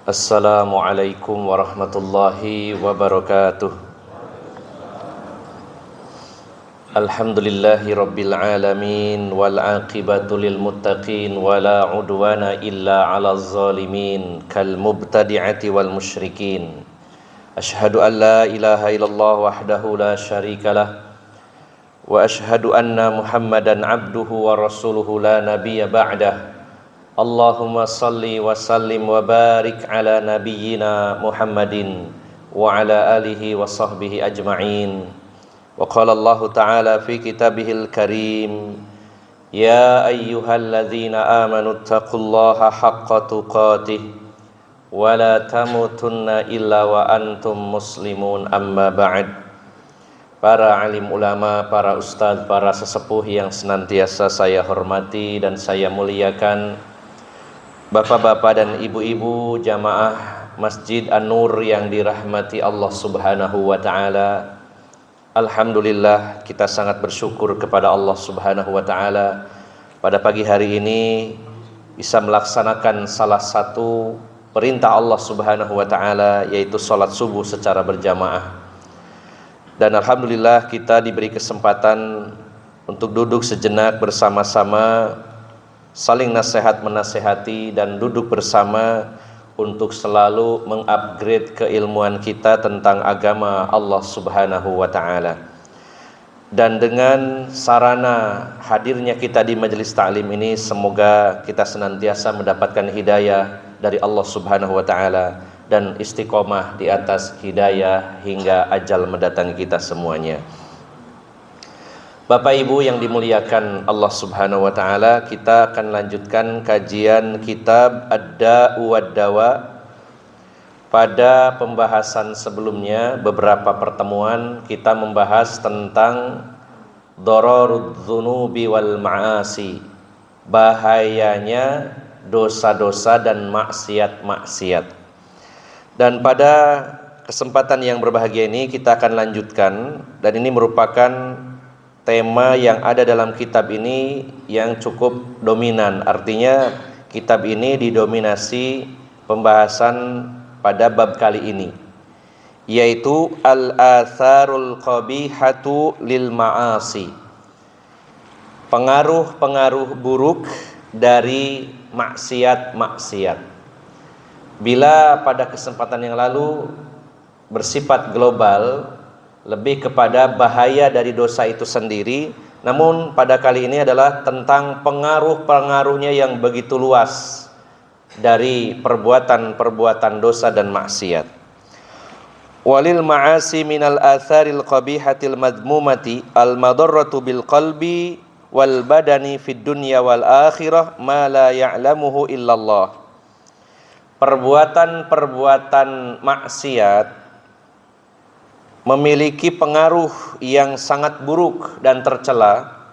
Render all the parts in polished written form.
Assalamualaikum warahmatullahi wabarakatuh. Alhamdulillahi rabbil alamin wal aqibatu lil muttaqin wala udwana illa 'alaz zalimin kal mubtadi'ati wal musyrikin. Asyhadu an la ilaha illallah wahdahu la syarikalah wa asyhadu anna Muhammadan 'abduhu wa rasuluhu la nabiyya ba'dah. Allahumma salli wa sallim wa barik ala nabiyyina Muhammadin wa ala alihi wa sahbihi ajma'in. Wa qala Allah ta'ala fi kitabihil karim, ya ayyuhalladzina amanu taqullaha haqqa tuqatih wa la tamutunna illa wa antum muslimun, amma ba'd. Para alim ulama, para ustadz, para sesepuh yang senantiasa saya hormati dan saya muliakan, bapak-bapak dan ibu-ibu jamaah Masjid An-Nur yang dirahmati Allah Subhanahu wa taala. Alhamdulillah, kita sangat bersyukur kepada Allah Subhanahu wa taala pada pagi hari ini bisa melaksanakan salah satu perintah Allah Subhanahu wa taala, yaitu salat subuh secara berjamaah. Dan alhamdulillah kita diberi kesempatan untuk duduk sejenak bersama-sama, saling nasihat menasehati dan duduk bersama untuk selalu mengupgrade keilmuan kita tentang agama Allah Subhanahu wa taala. Dan dengan sarana hadirnya kita di majelis ta'lim ini, semoga kita senantiasa mendapatkan hidayah dari Allah Subhanahu wa taala dan istiqomah di atas hidayah hingga ajal mendatangi kita semuanya. Bapak Ibu yang dimuliakan Allah Subhanahu wa taala, kita akan lanjutkan kajian kitab Ad-Da'u wad-Dawa. Pada pembahasan sebelumnya, beberapa pertemuan kita membahas tentang dararudz dzunubi wal ma'asi, bahayanya dosa-dosa dan maksiat-maksiat. Dan pada kesempatan yang berbahagia ini kita akan lanjutkan, dan ini merupakan tema yang ada dalam kitab ini yang cukup dominan. Artinya kitab ini didominasi pembahasan pada bab kali ini, yaitu al-atharul qabihatu lil ma'asi, pengaruh-pengaruh buruk dari maksiat-maksiat. Bila pada kesempatan yang lalu bersifat global, lebih kepada bahaya dari dosa itu sendiri, namun pada kali ini adalah tentang pengaruh-pengaruhnya yang begitu luas dari perbuatan-perbuatan dosa dan maksiat. Walil ma'asi minal atharil qabihatil madmumati al madarratu bil qalbi wal badani fid dunya wal akhirah ma la ya'lamuhu illallah. Perbuatan-perbuatan maksiat memiliki pengaruh yang sangat buruk dan tercela,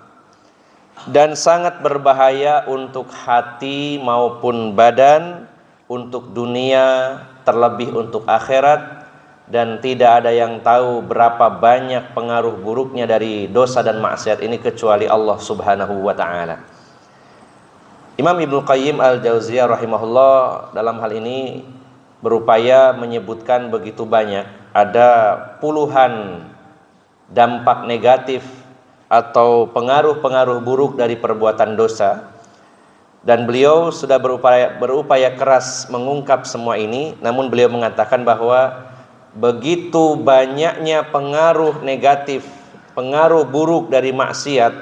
dan sangat berbahaya untuk hati maupun badan, untuk dunia, terlebih untuk akhirat. Dan tidak ada yang tahu berapa banyak pengaruh buruknya dari dosa dan maksiat ini kecuali Allah Subhanahu wa ta'ala. Imam Ibnu Qayyim al-Jauziyah rahimahullah dalam hal ini berupaya menyebutkan begitu banyak, ada puluhan dampak negatif atau pengaruh-pengaruh buruk dari perbuatan dosa, dan beliau sudah berupaya keras mengungkap semua ini. Namun beliau mengatakan bahwa begitu banyaknya pengaruh negatif, pengaruh buruk dari maksiat,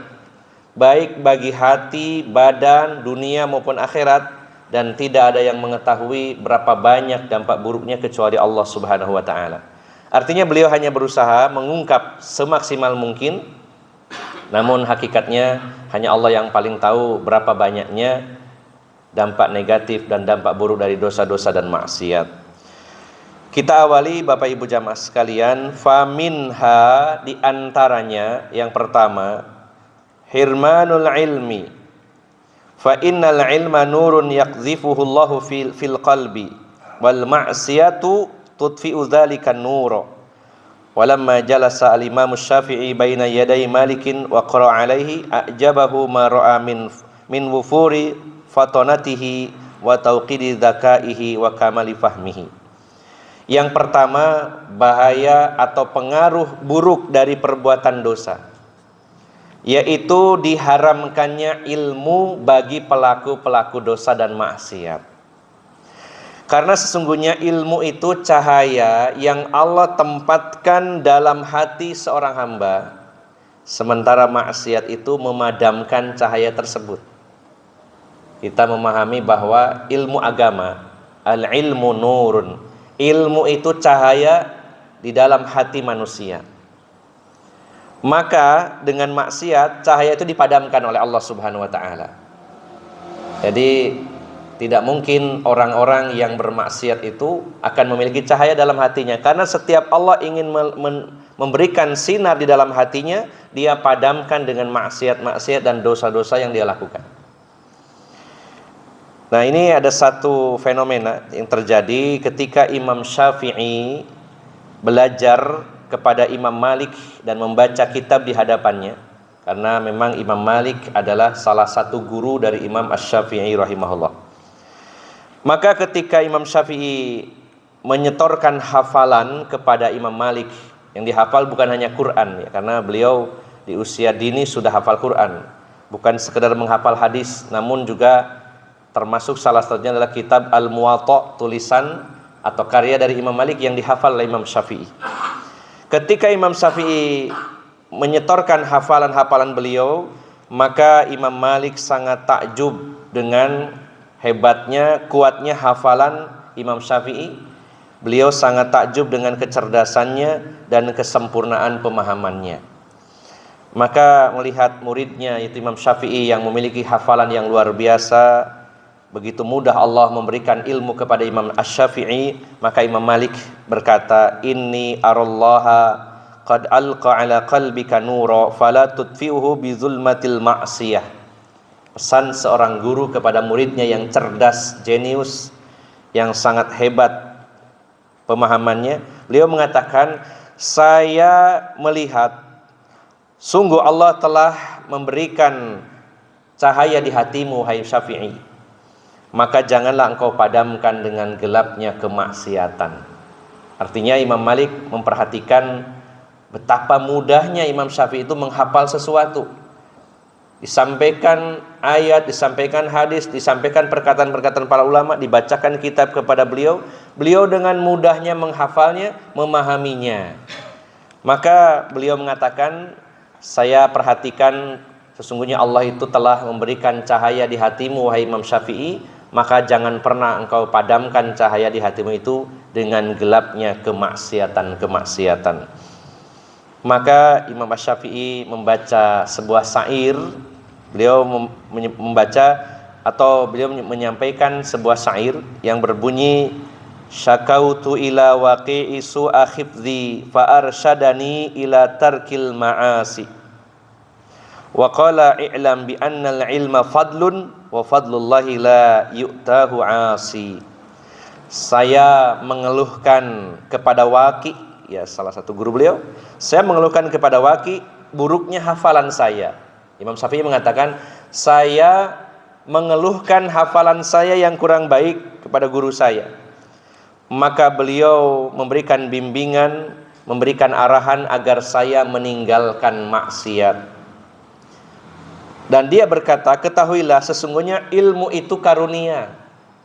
baik bagi hati, badan, dunia maupun akhirat, dan tidak ada yang mengetahui berapa banyak dampak buruknya kecuali Allah Subhanahu wa ta'ala. Artinya beliau hanya berusaha mengungkap semaksimal mungkin, namun hakikatnya hanya Allah yang paling tahu berapa banyaknya dampak negatif dan dampak buruk dari dosa-dosa dan maksiat. Kita awali Bapak Ibu jamaah sekalian, faminha, di antaranya yang pertama, hirmanul ilmi. Fa innal ilma nurun yaqdhifuhu Allahu fil qalbi wal ma'siyatu tudfi'u dzalika an-nur. Walamma jalasa al-Imam Syafi'i baina yaday Malikin wa qara'a alaihi ajabahu ma ra'a min wufuri fatanatihi wa tauqidi dzakaihi wa kamali fahmihi. Yang pertama, bahaya atau pengaruh buruk dari perbuatan dosa, yaitu diharamkannya ilmu bagi pelaku-pelaku dosa dan maksiat. Karena sesungguhnya ilmu itu cahaya yang Allah tempatkan dalam hati seorang hamba, sementara maksiat itu memadamkan cahaya tersebut. Kita memahami bahwa ilmu agama, al-ilmu nurun, ilmu itu cahaya di dalam hati manusia. Maka dengan maksiat, cahaya itu dipadamkan oleh Allah Subhanahu wa ta'ala. Jadi tidak mungkin orang-orang yang bermaksiat itu akan memiliki cahaya dalam hatinya, karena setiap Allah ingin memberikan sinar di dalam hatinya, dia padamkan dengan maksiat-maksiat dan dosa-dosa yang dia lakukan. Nah, ini ada satu fenomena yang terjadi ketika Imam Syafi'i belajar kepada Imam Malik dan membaca kitab di hadapannya, karena memang Imam Malik adalah salah satu guru dari Imam Asy-Syafi'i rahimahullah. Maka ketika Imam Syafi'i menyetorkan hafalan kepada Imam Malik, yang dihafal bukan hanya Quran ya, karena beliau di usia dini sudah hafal Quran, bukan sekedar menghafal hadis, namun juga termasuk salah satunya adalah kitab Al-Muwatta, tulisan atau karya dari Imam Malik yang dihafal oleh Imam Syafi'i. Ketika Imam Syafi'i menyetorkan hafalan-hafalan beliau, maka Imam Malik sangat takjub dengan hebatnya, kuatnya hafalan Imam Syafi'i. Beliau sangat takjub dengan kecerdasannya dan kesempurnaan pemahamannya. Maka melihat muridnya yaitu Imam Syafi'i yang memiliki hafalan yang luar biasa, begitu mudah Allah memberikan ilmu kepada Imam Asy-Syafi'i, maka Imam Malik berkata, inni arallaha qad alqa ala qalbika nura fala tudfi'uhu bi zulmatil ma'siyah. Pesan seorang guru kepada muridnya yang cerdas, jenius, yang sangat hebat pemahamannya. Beliau mengatakan, saya melihat sungguh Allah telah memberikan cahaya di hatimu, hai Syafi'i, maka janganlah engkau padamkan dengan gelapnya kemaksiatan. Artinya Imam Malik memperhatikan betapa mudahnya Imam Syafi'i itu menghafal sesuatu. Disampaikan ayat, disampaikan hadis, disampaikan perkataan-perkataan para ulama, dibacakan kitab kepada beliau. Beliau dengan mudahnya menghafalnya, memahaminya. Maka beliau mengatakan, saya perhatikan sesungguhnya Allah itu telah memberikan cahaya di hatimu, wahai Imam Syafi'i, maka jangan pernah engkau padamkan cahaya di hatimu itu dengan gelapnya kemaksiatan-kemaksiatan. Maka Imam Asy-Syafi'i membaca sebuah syair. Beliau membaca atau beliau menyampaikan sebuah syair yang berbunyi, syakautu ila waqi'i su'a khifdzi fa arsyadani ila tarkil ma'asi wa qala i'lam bi annal ilma fadlun wa fadlullahi la yu'tahu 'asi. Saya mengeluhkan kepada Waqi, ya salah satu guru beliau, saya mengeluhkan kepada Waqi buruknya hafalan saya. Imam Syafi'i mengatakan, saya mengeluhkan hafalan saya yang kurang baik kepada guru saya. Maka beliau memberikan bimbingan, memberikan arahan agar saya meninggalkan maksiat. Dan dia berkata, ketahuilah sesungguhnya ilmu itu karunia.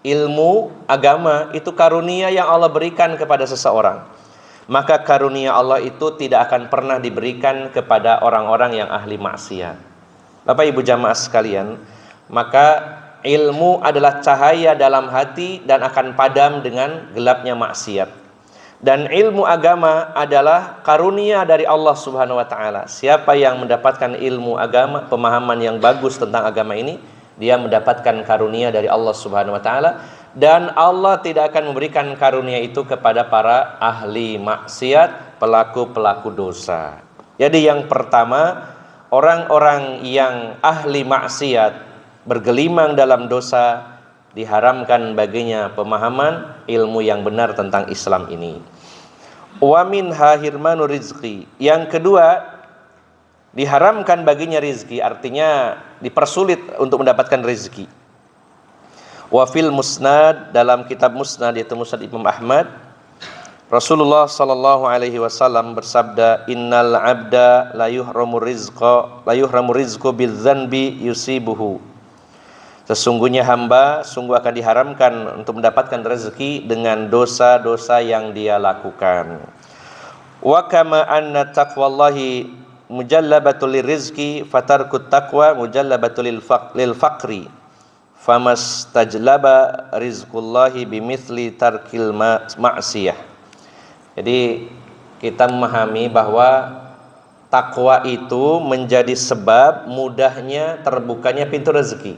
Ilmu agama itu karunia yang Allah berikan kepada seseorang. Maka karunia Allah itu tidak akan pernah diberikan kepada orang-orang yang ahli maksiat. Bapak Ibu jamaah sekalian, maka ilmu adalah cahaya dalam hati dan akan padam dengan gelapnya maksiat. Dan ilmu agama adalah karunia dari Allah Subhanahu wa ta'ala. Siapa yang mendapatkan ilmu agama, pemahaman yang bagus tentang agama ini, dia mendapatkan karunia dari Allah Subhanahu wa ta'ala. Dan Allah tidak akan memberikan karunia itu kepada para ahli maksiat, pelaku-pelaku dosa. Jadi yang pertama, orang-orang yang ahli maksiat, bergelimang dalam dosa, diharamkan baginya pemahaman ilmu yang benar tentang Islam ini. Wa minha hirmanu rizqi. Yang kedua, diharamkan baginya rizki, artinya dipersulit untuk mendapatkan rizki. Wa fil musnad, dalam kitab musnad yaitu musnad Imam Ahmad, Rasulullah sallallahu alaihi wasallam bersabda, innal abda la yuhramu rizqu bidzanbi yusibuhu. Sesungguhnya hamba sungguh akan diharamkan untuk mendapatkan rezeki dengan dosa-dosa yang dia lakukan. Wa kama anna taqwallahi mujallabatul lirizqi fatarkut taqwa mujallabatul lil faqri famastajlaba rizqullahi bimithli tarkil ma'siyah. Jadi kita memahami bahwa takwa itu menjadi sebab mudahnya terbukanya pintu rezeki.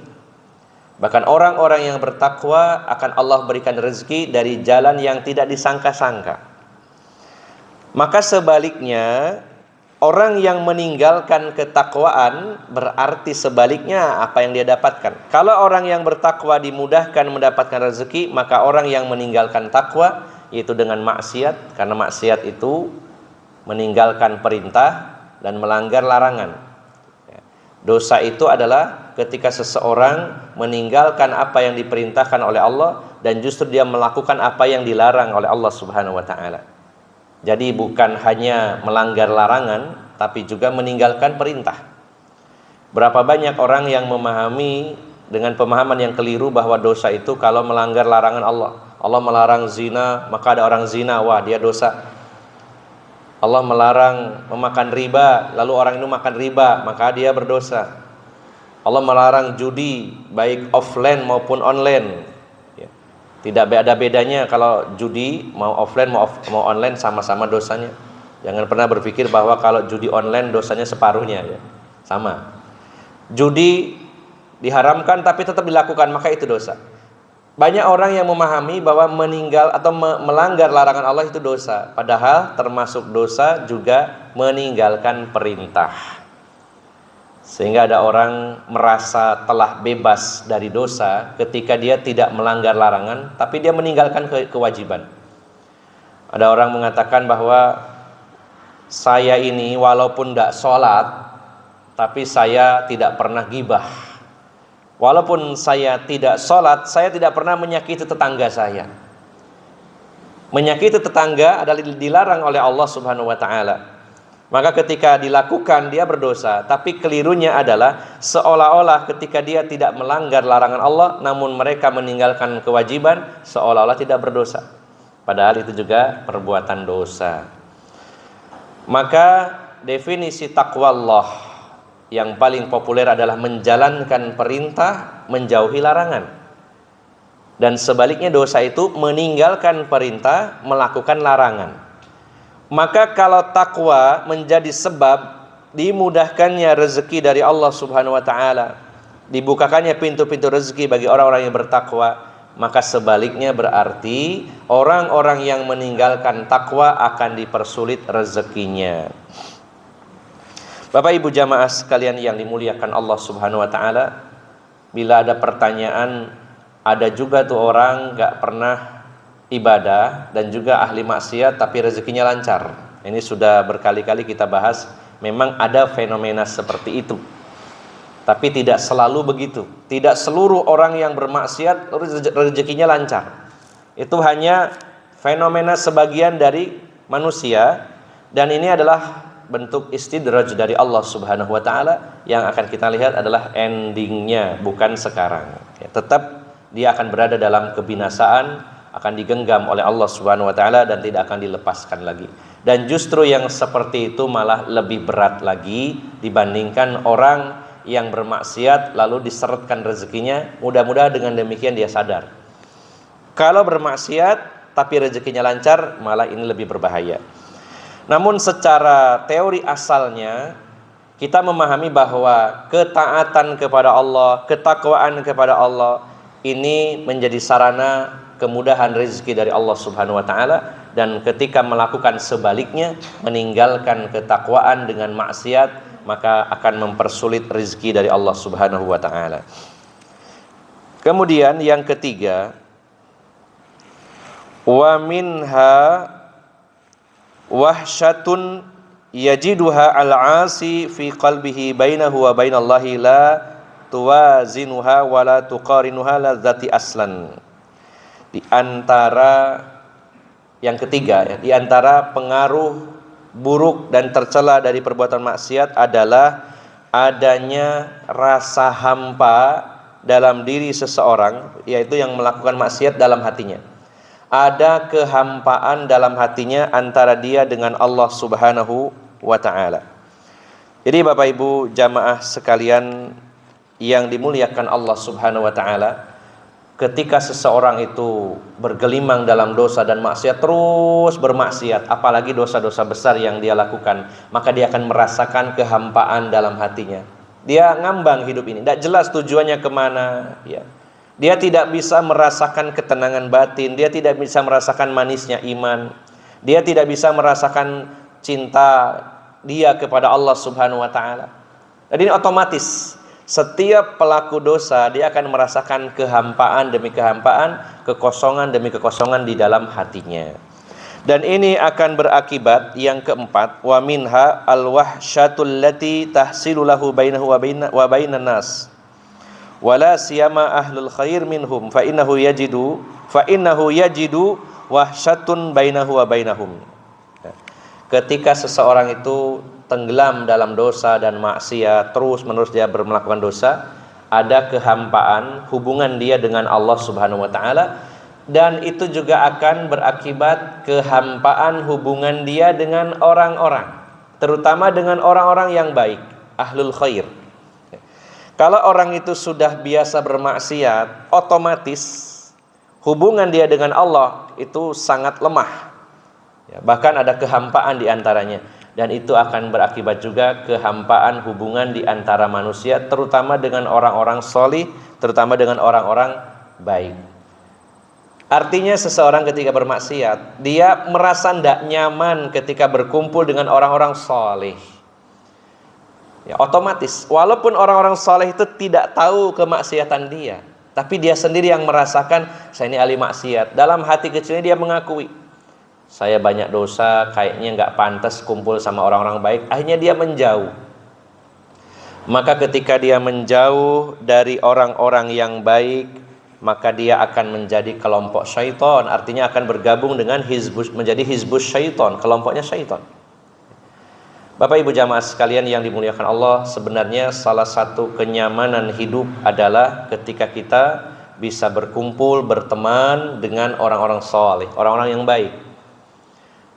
Bahkan orang-orang yang bertakwa akan Allah berikan rezeki dari jalan yang tidak disangka-sangka. Maka sebaliknya, orang yang meninggalkan ketakwaan berarti sebaliknya apa yang dia dapatkan. Kalau orang yang bertakwa dimudahkan mendapatkan rezeki, maka orang yang meninggalkan takwa, yaitu dengan maksiat, karena maksiat itu meninggalkan perintah dan melanggar larangan. Dosa itu adalah ketika seseorang meninggalkan apa yang diperintahkan oleh Allah dan justru dia melakukan apa yang dilarang oleh Allah Subhanahu wa taala. Jadi bukan hanya melanggar larangan, tapi juga meninggalkan perintah. Berapa banyak orang yang memahami dengan pemahaman yang keliru bahwa dosa itu kalau melanggar larangan Allah. Allah melarang zina, maka ada orang zina, wah dia dosa. Allah melarang memakan riba, lalu orang itu makan riba, maka dia berdosa. Allah melarang judi, baik offline maupun online. Tidak ada bedanya kalau judi mau offline mau online, sama-sama dosanya. Jangan pernah berpikir bahwa kalau judi online dosanya separuhnya, ya. Sama. Judi diharamkan tapi tetap dilakukan, maka itu dosa. Banyak orang yang memahami bahwa meninggal atau melanggar larangan Allah itu dosa, padahal termasuk dosa juga meninggalkan perintah. Sehingga ada orang merasa telah bebas dari dosa ketika dia tidak melanggar larangan, tapi dia meninggalkan kewajiban. Ada orang mengatakan bahwa saya ini walaupun tidak sholat, tapi saya tidak pernah gibah. Walaupun saya tidak sholat, saya tidak pernah menyakiti tetangga saya. Menyakiti tetangga adalah dilarang oleh Allah Subhanahu wa ta'ala. Maka ketika dilakukan dia berdosa. Tapi kelirunya adalah seolah-olah ketika dia tidak melanggar larangan Allah, namun mereka meninggalkan kewajiban, seolah-olah tidak berdosa. Padahal itu juga perbuatan dosa. Maka definisi taqwallah yang paling populer adalah menjalankan perintah, menjauhi larangan. Dan sebaliknya dosa itu meninggalkan perintah, melakukan larangan. Maka kalau takwa menjadi sebab dimudahkannya rezeki dari Allah Subhanahu wa taala, dibukakannya pintu-pintu rezeki bagi orang-orang yang bertakwa, maka sebaliknya berarti orang-orang yang meninggalkan takwa akan dipersulit rezekinya. Bapak Ibu jamaah sekalian yang dimuliakan Allah Subhanahu wa taala, bila ada pertanyaan, ada juga tuh orang gak pernah ibadah dan juga ahli maksiat tapi rezekinya lancar. Ini sudah berkali-kali kita bahas, memang ada fenomena seperti itu. Tapi tidak selalu begitu. Tidak seluruh orang yang bermaksiat rezekinya lancar. Itu hanya fenomena sebagian dari manusia, dan ini adalah bentuk istidraj dari Allah Subhanahu wa taala yang akan kita lihat adalah endingnya, bukan sekarang. Ya, tetap dia akan berada dalam kebinasaan, akan digenggam oleh Allah Subhanahu wa taala dan tidak akan dilepaskan lagi. Dan justru yang seperti itu malah lebih berat lagi dibandingkan orang yang bermaksiat lalu diseretkan rezekinya. Mudah-mudahan dengan demikian dia sadar. Kalau bermaksiat tapi rezekinya lancar, malah ini lebih berbahaya. Namun secara teori asalnya kita memahami bahwa ketaatan kepada Allah, ketakwaan kepada Allah ini menjadi sarana kemudahan rezeki dari Allah Subhanahu wa taala, dan ketika melakukan sebaliknya, meninggalkan ketakwaan dengan maksiat, maka akan mempersulit rezeki dari Allah Subhanahu wa taala. Kemudian yang ketiga, wa minha wahsyatun yajiduha al-'asi fi qalbihi bainahu wa bainallahi la tuwazinuha wa la tuqarinuha ladzati aslan. Di antara yang ketiga ya, di antara pengaruh buruk dan tercela dari perbuatan maksiat adalah adanya rasa hampa dalam diri seseorang, yaitu yang melakukan maksiat dalam hatinya. Ada kehampaan dalam hatinya antara dia dengan Allah Subhanahu wa ta'ala. Jadi Bapak Ibu jamaah sekalian yang dimuliakan Allah Subhanahu wa ta'ala, ketika seseorang itu bergelimang dalam dosa dan maksiat, terus bermaksiat, apalagi dosa-dosa besar yang dia lakukan, maka dia akan merasakan kehampaan dalam hatinya. Dia ngambang hidup ini, tidak jelas tujuannya kemana ya. Dia tidak bisa merasakan ketenangan batin, dia tidak bisa merasakan manisnya iman, dia tidak bisa merasakan cinta dia kepada Allah Subhanahu wa ta'ala. Jadi ini otomatis setiap pelaku dosa dia akan merasakan kehampaan demi kehampaan, kekosongan demi kekosongan di dalam hatinya. Dan ini akan berakibat yang keempat, wa minha al-wahsyatul lati tahsilu lahu bainahu wa bainan nas. Wala siyama ahlul khair minhum fa innahu yajidu wahsyatun bainahu wa bainahum. Ketika seseorang itu tenggelam dalam dosa dan maksiat, terus-menerus dia melakukan dosa, ada kehampaan hubungan dia dengan Allah Subhanahu wa ta'ala, dan itu juga akan berakibat kehampaan hubungan dia dengan orang-orang, terutama dengan orang-orang yang baik, ahlul khair. Kalau orang itu sudah biasa bermaksiat, otomatis hubungan dia dengan Allah itu sangat lemah ya, bahkan ada kehampaan di antaranya. Dan itu akan berakibat juga kehampaan hubungan di antara manusia, terutama dengan orang-orang solih, terutama dengan orang-orang baik. Artinya seseorang ketika bermaksiat, dia merasa tidak nyaman ketika berkumpul dengan orang-orang solih ya, otomatis walaupun orang-orang solih itu tidak tahu kemaksiatan dia, tapi dia sendiri yang merasakan, saya ini ahli maksiat. Dalam hati kecilnya dia mengakui, saya banyak dosa, kayaknya nggak pantas kumpul sama orang-orang baik. Akhirnya dia menjauh. Maka ketika dia menjauh dari orang-orang yang baik, maka dia akan menjadi kelompok syaitan. Artinya akan bergabung dengan menjadi hizbus syaitan, kelompoknya syaitan. Bapak Ibu jamaah sekalian yang dimuliakan Allah, sebenarnya salah satu kenyamanan hidup adalah ketika kita bisa berkumpul, berteman dengan orang-orang saleh, orang-orang yang baik.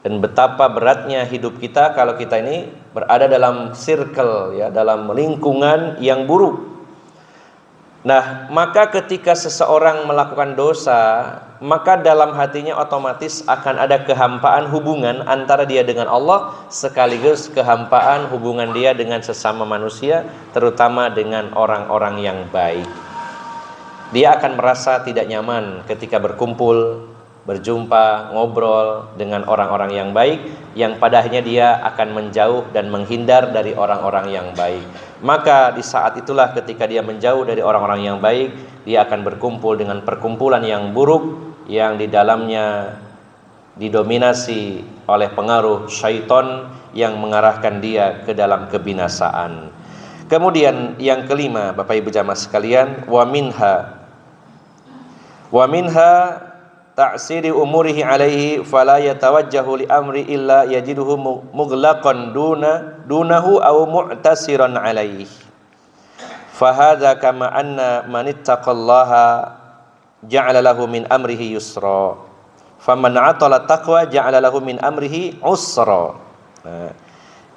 Dan betapa beratnya hidup kita kalau kita ini berada dalam circle ya, dalam lingkungan yang buruk. Nah, maka ketika seseorang melakukan dosa, maka dalam hatinya otomatis akan ada kehampaan hubungan antara dia dengan Allah, sekaligus kehampaan hubungan dia dengan sesama manusia, terutama dengan orang-orang yang baik. Dia akan merasa tidak nyaman ketika berkumpul, berjumpa, ngobrol dengan orang-orang yang baik, yang pada akhirnya dia akan menjauh dan menghindar dari orang-orang yang baik. Maka di saat itulah ketika dia menjauh dari orang-orang yang baik, dia akan berkumpul dengan perkumpulan yang buruk, yang di dalamnya didominasi oleh pengaruh syaitan yang mengarahkan dia ke dalam kebinasaan. Kemudian yang kelima, Bapak Ibu jamaah sekalian, wa minha ta'siri umurihi alaihi fala yatawajjahu li amri illa yajiduhu mughlaqan dunahu aw mu'tasiran alaihi. Fahadha kama anna man ittaqallaha ja'ala lahu min amrihi yusra, faman atala taqwa ja'ala lahu min amrihi usra.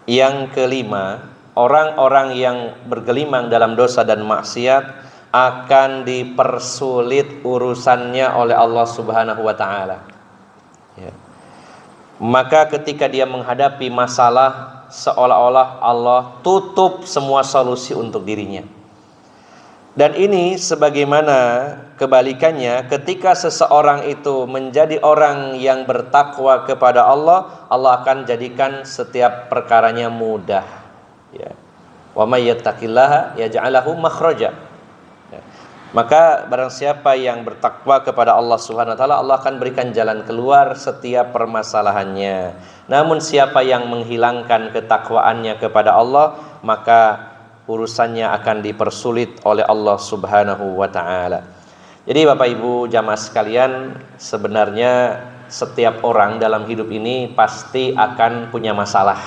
Yang kelima, orang-orang yang bergelimang dalam dosa dan maksiat akan dipersulit urusannya oleh Allah Subhanahu wa ta'ala ya. Maka ketika dia menghadapi masalah, seolah-olah Allah tutup semua solusi untuk dirinya. Dan ini sebagaimana kebalikannya, ketika seseorang itu menjadi orang yang bertakwa kepada Allah, Allah akan jadikan setiap perkaranya mudah ya. Wa may yattaqillaha yaj'al lahu makhraja. Maka barang siapa yang bertakwa kepada Allah Subhanahu wa taala, Allah akan berikan jalan keluar setiap permasalahannya. Namun siapa yang menghilangkan ketakwaannya kepada Allah, maka urusannya akan dipersulit oleh Allah Subhanahu wa taala. Jadi Bapak Ibu jamaah sekalian, sebenarnya setiap orang dalam hidup ini pasti akan punya masalah.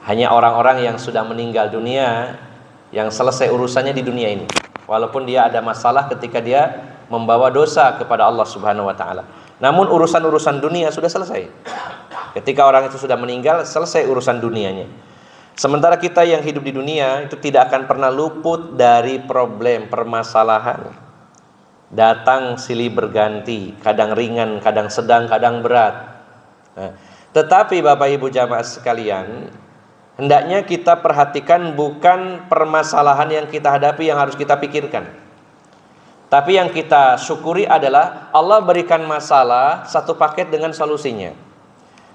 Hanya orang-orang yang sudah meninggal dunia yang selesai urusannya di dunia ini. Walaupun dia ada masalah ketika dia membawa dosa kepada Allah Subhanahu wa taala. Namun urusan-urusan dunia sudah selesai. Ketika orang itu sudah meninggal, selesai urusan dunianya. Sementara kita yang hidup di dunia itu tidak akan pernah luput dari problem, permasalahan. Datang silih berganti, kadang ringan, kadang sedang, kadang berat. Nah, tetapi Bapak Ibu jamaah sekalian, hendaknya kita perhatikan bukan permasalahan yang kita hadapi yang harus kita pikirkan. Tapi yang kita syukuri adalah Allah berikan masalah satu paket dengan solusinya.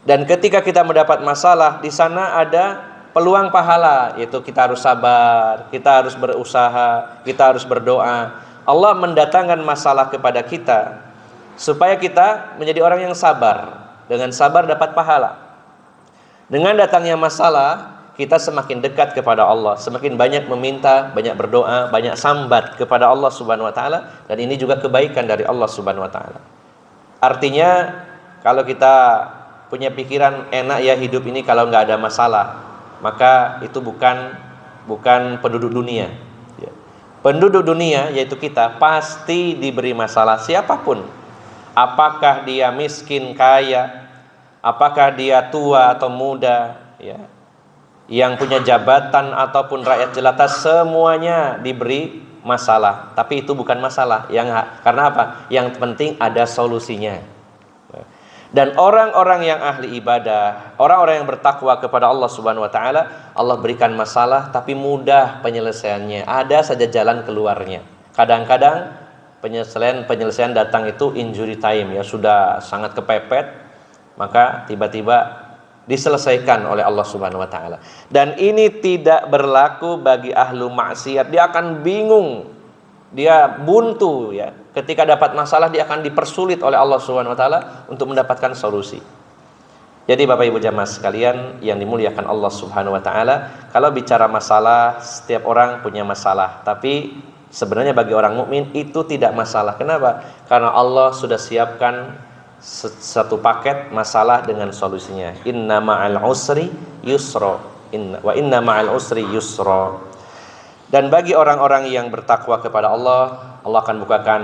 Dan ketika kita mendapat masalah, di sana ada peluang pahala, yaitu kita harus sabar, kita harus berusaha, kita harus berdoa. Allah mendatangkan masalah kepada kita supaya kita menjadi orang yang sabar. Dengan sabar dapat pahala. Dengan datangnya masalah, kita semakin dekat kepada Allah, semakin banyak meminta, banyak berdoa, banyak sambat kepada Allah Subhanahu wa taala, dan ini juga kebaikan dari Allah Subhanahu wa taala. Artinya kalau kita punya pikiran enak ya hidup ini kalau nggak ada masalah, maka itu bukan penduduk dunia. Penduduk dunia yaitu kita pasti diberi masalah, siapapun. Apakah dia miskin, kaya, apakah dia tua atau muda, ya, yang punya jabatan ataupun rakyat jelata, semuanya diberi masalah. Tapi itu bukan masalah. Karena apa? Yang penting ada solusinya. Dan orang-orang yang ahli ibadah, orang-orang yang bertakwa kepada Allah Subhanahu wa taala, Allah berikan masalah tapi mudah penyelesaiannya. Ada saja jalan keluarnya. Kadang-kadang penyelesaian datang itu injury time, ya, sudah sangat kepepet, maka tiba-tiba diselesaikan oleh Allah Subhanahu wa taala. Dan ini tidak berlaku bagi ahlu maksiat. Dia akan bingung, dia buntu, ya. Ketika dapat masalah dia akan dipersulit oleh Allah Subhanahu wa taala untuk mendapatkan solusi. Jadi Bapak Ibu jamaah sekalian yang dimuliakan Allah Subhanahu wa taala, kalau bicara masalah, setiap orang punya masalah, tapi sebenarnya bagi orang mukmin itu tidak masalah. Kenapa? Karena Allah sudah siapkan satu paket masalah dengan solusinya. Inna ma'al usri yusra. Inna ma'al usri yusra. Dan bagi orang-orang yang bertakwa kepada Allah, Allah akan bukakan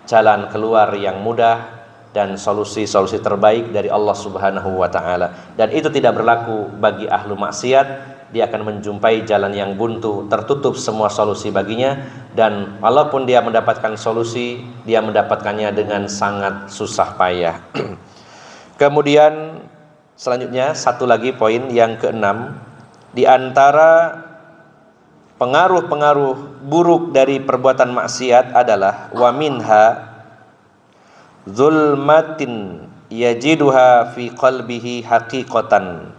jalan keluar yang mudah dan solusi-solusi terbaik dari Allah Subhanahu wa taala. Dan itu tidak berlaku bagi ahlu maksiat. Dia akan menjumpai jalan yang buntu, tertutup semua solusi baginya, dan walaupun dia mendapatkan solusi, dia mendapatkannya dengan sangat susah payah. Kemudian selanjutnya satu lagi poin yang keenam, di antara pengaruh-pengaruh buruk dari perbuatan maksiat adalah wa minha zulmatin yajiduha fi qalbihi haqiqatan,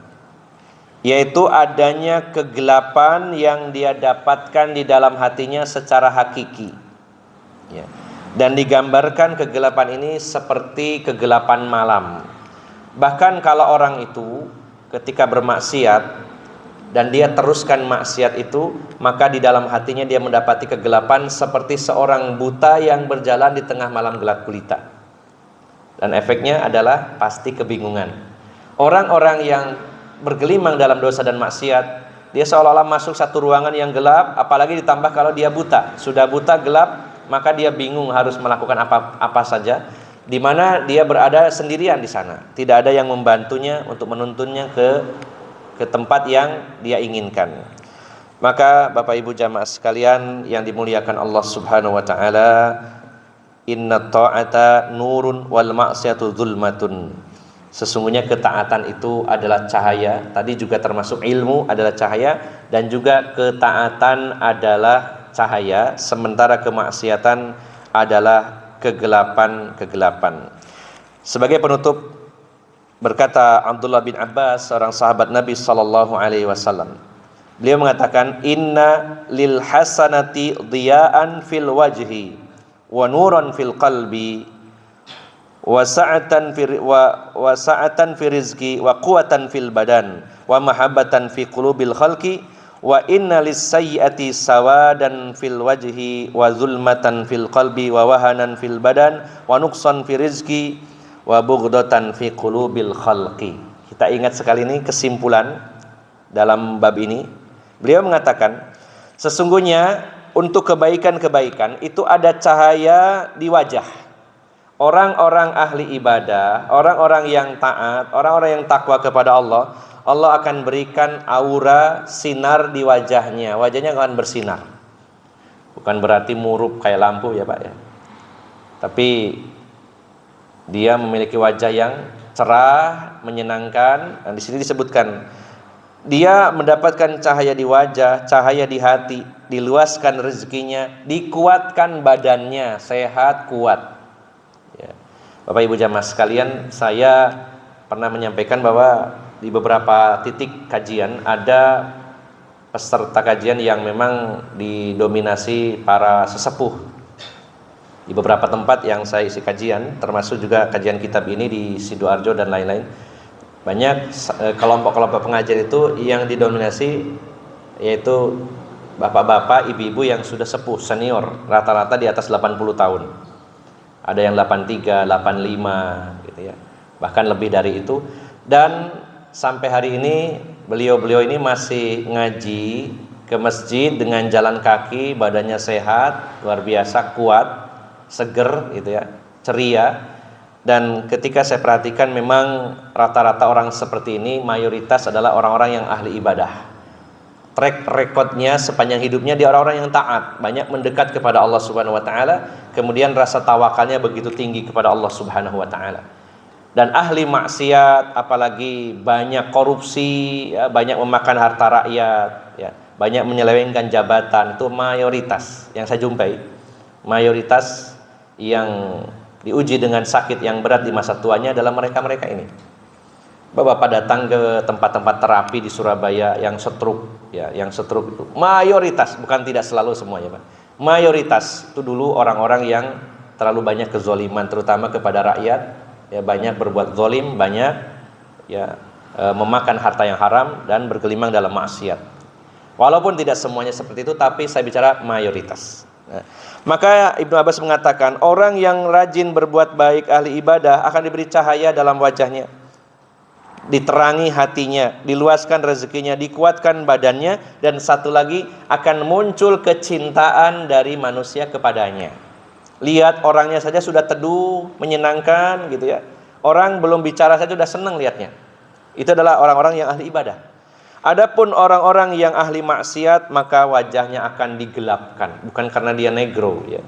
yaitu adanya kegelapan yang dia dapatkan di dalam hatinya secara hakiki, ya. Dan digambarkan kegelapan ini seperti kegelapan malam. Bahkan kalau orang itu ketika bermaksiat dan dia teruskan maksiat itu, maka di dalam hatinya dia mendapati kegelapan seperti seorang buta yang berjalan di tengah malam gelap gulita. Dan efeknya adalah pasti kebingungan. Orang-orang yang bergelimang dalam dosa dan maksiat, dia seolah-olah masuk satu ruangan yang gelap, apalagi ditambah kalau dia buta. Sudah buta, gelap, maka dia bingung harus melakukan apa saja, di mana dia berada sendirian di sana. Tidak ada yang membantunya untuk menuntunnya ke tempat yang dia inginkan. Maka Bapak Ibu jamaah sekalian yang dimuliakan Allah Subhanahu wa taala, inna ta'ata nurun wal ma'siyatu zulmatun. Sesungguhnya ketaatan itu adalah cahaya. Tadi juga termasuk ilmu adalah cahaya, dan juga ketaatan adalah cahaya, sementara kemaksiatan adalah kegelapan-kegelapan. Sebagai penutup, berkata Abdullah bin Abbas, seorang sahabat Nabi sallallahu alaihi wasallam. Beliau mengatakan, "Inna lil hasanati dhiya'an fil wajhi wa nuran fil qalbi wa sa'atan fi rizqi wa quwwatan fil badan wa mahabbatan fi qulubil khalqi Wa inna lis-sayyi'ati sawadan fil wajhi wa zulmatan fil qalbi wa wahanan fil badan wa nuqsan fi rizqi wa bughdatan fi qulubil khalqi. Kita ingat sekali ini kesimpulan dalam bab ini. Beliau mengatakan, sesungguhnya untuk kebaikan-kebaikan itu ada cahaya di wajah. Orang-orang ahli ibadah, orang-orang yang taat, orang-orang yang takwa kepada Allah, Allah akan berikan aura sinar di wajahnya. Wajahnya akan bersinar. Bukan berarti murup kayak lampu ya Pak ya. Tapi dia memiliki wajah yang cerah, menyenangkan. Dan di sini disebutkan dia mendapatkan cahaya di wajah, cahaya di hati, diluaskan rezekinya, dikuatkan badannya, sehat, kuat. Ya. Bapak Ibu jamaah sekalian, saya pernah menyampaikan bahwa di beberapa titik kajian ada peserta kajian yang memang didominasi para sesepuh. Di beberapa tempat yang saya isi kajian, termasuk juga kajian kitab ini di Sidoarjo dan lain-lain, banyak kelompok-kelompok pengajar itu yang didominasi yaitu bapak-bapak, ibu-ibu yang sudah sepuh, senior, rata-rata di atas 80 tahun. Ada yang 83, 85 gitu ya. Bahkan lebih dari itu. Dan sampai hari ini beliau-beliau ini masih ngaji ke masjid dengan jalan kaki, badannya sehat, luar biasa, kuat, seger gitu ya, ceria. Dan ketika saya perhatikan memang rata-rata orang seperti ini mayoritas adalah orang-orang yang ahli ibadah. Track recordnya sepanjang hidupnya dia orang-orang yang taat, banyak mendekat kepada Allah Subhanahu wa taala, kemudian rasa tawakalnya begitu tinggi kepada Allah Subhanahu wa taala. Dan ahli maksiat, apalagi banyak korupsi, ya, banyak memakan harta rakyat, ya, banyak menyelewengkan jabatan, itu mayoritas yang saya jumpai. Mayoritas yang diuji dengan sakit yang berat di masa tuanya adalah mereka-mereka ini. Bapak datang ke tempat-tempat terapi di Surabaya yang stroke, ya, yang stroke itu mayoritas, bukan tidak selalu semuanya, Pak. Mayoritas itu dulu orang-orang yang terlalu banyak kezoliman, terutama kepada rakyat, ya, banyak berbuat zolim, banyak ya memakan harta yang haram dan bergelimang dalam maksiat. Walaupun tidak semuanya seperti itu, tapi saya bicara mayoritas. Nah, maka Ibnu Abbas mengatakan orang yang rajin berbuat baik, ahli ibadah, akan diberi cahaya dalam wajahnya, diterangi hatinya, diluaskan rezekinya, dikuatkan badannya, dan satu lagi akan muncul kecintaan dari manusia kepadanya. Lihat orangnya saja sudah teduh, menyenangkan gitu ya. Orang belum bicara saja sudah senang lihatnya. Itu adalah orang-orang yang ahli ibadah. Adapun orang-orang yang ahli maksiat, maka wajahnya akan digelapkan, bukan karena dia negro ya.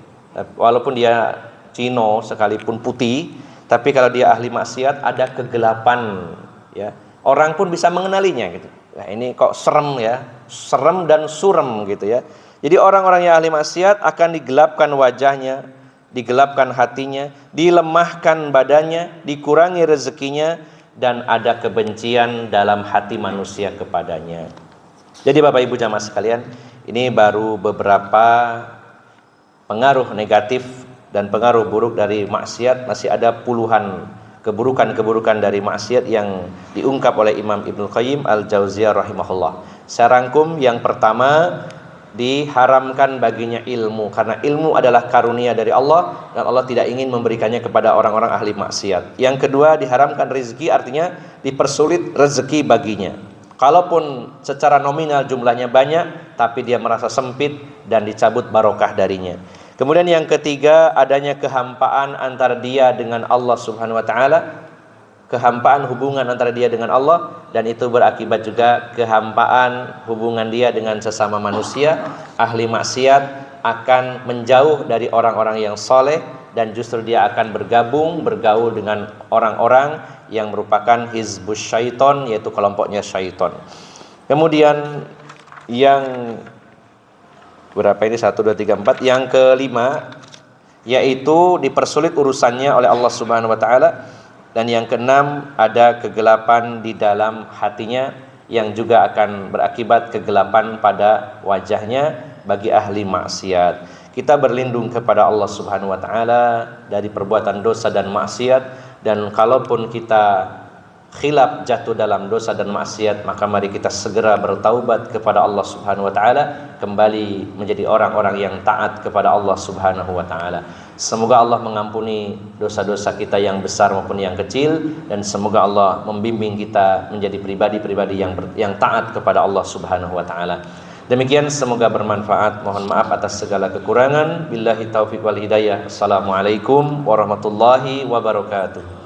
Walaupun dia Cino sekalipun putih, tapi kalau dia ahli maksiat ada kegelapan ya. Orang pun bisa mengenalinya gitu. Nah, ini kok serem ya, serem dan surem gitu ya. Jadi orang-orang yang ahli maksiat akan digelapkan wajahnya, digelapkan hatinya, dilemahkan badannya, dikurangi rezekinya, dan ada kebencian dalam hati manusia kepadanya. Jadi Bapak Ibu jamaah sekalian, ini baru beberapa pengaruh negatif dan pengaruh buruk dari maksiat. Masih ada puluhan keburukan-keburukan dari maksiat yang diungkap oleh Imam Ibnu Qayyim Al-Jauziyah rahimahullah. Saya rangkum. Yang pertama, diharamkan baginya ilmu, karena ilmu adalah karunia dari Allah dan Allah tidak ingin memberikannya kepada orang-orang ahli maksiat. Yang kedua, diharamkan rezeki, artinya dipersulit rezeki baginya. Kalaupun secara nominal jumlahnya banyak, tapi dia merasa sempit dan dicabut barokah darinya. Kemudian yang ketiga, adanya kehampaan antara dia dengan Allah Subhanahu wa taala, kehampaan hubungan antara dia dengan Allah, dan itu berakibat juga kehampaan hubungan dia dengan sesama manusia. Ahli maksiat akan menjauh dari orang-orang yang soleh, dan justru dia akan bergaul dengan orang-orang yang merupakan hizbus syaiton, yaitu kelompoknya syaiton. Kemudian yang berapa ini? 1, 2, 3, 4. Yang kelima, yaitu dipersulit urusannya oleh Allah Subhanahu wa taala. Dan yang keenam, ada kegelapan di dalam hatinya yang juga akan berakibat kegelapan pada wajahnya bagi ahli maksiat. Kita berlindung kepada Allah Subhanahu wa taala dari perbuatan dosa dan maksiat, dan kalaupun kita khilaf, jatuh dalam dosa dan maksiat, maka mari kita segera bertaubat kepada Allah Subhanahu wa taala, kembali menjadi orang-orang yang taat kepada Allah Subhanahu wa taala. Semoga Allah mengampuni dosa-dosa kita yang besar maupun yang kecil, dan semoga Allah membimbing kita menjadi pribadi-pribadi yang taat kepada Allah Subhanahu wa taala. Demikian, semoga bermanfaat. Mohon maaf atas segala kekurangan. Billahi taufiq wal hidayah. Assalamualaikum warahmatullahi wabarakatuh.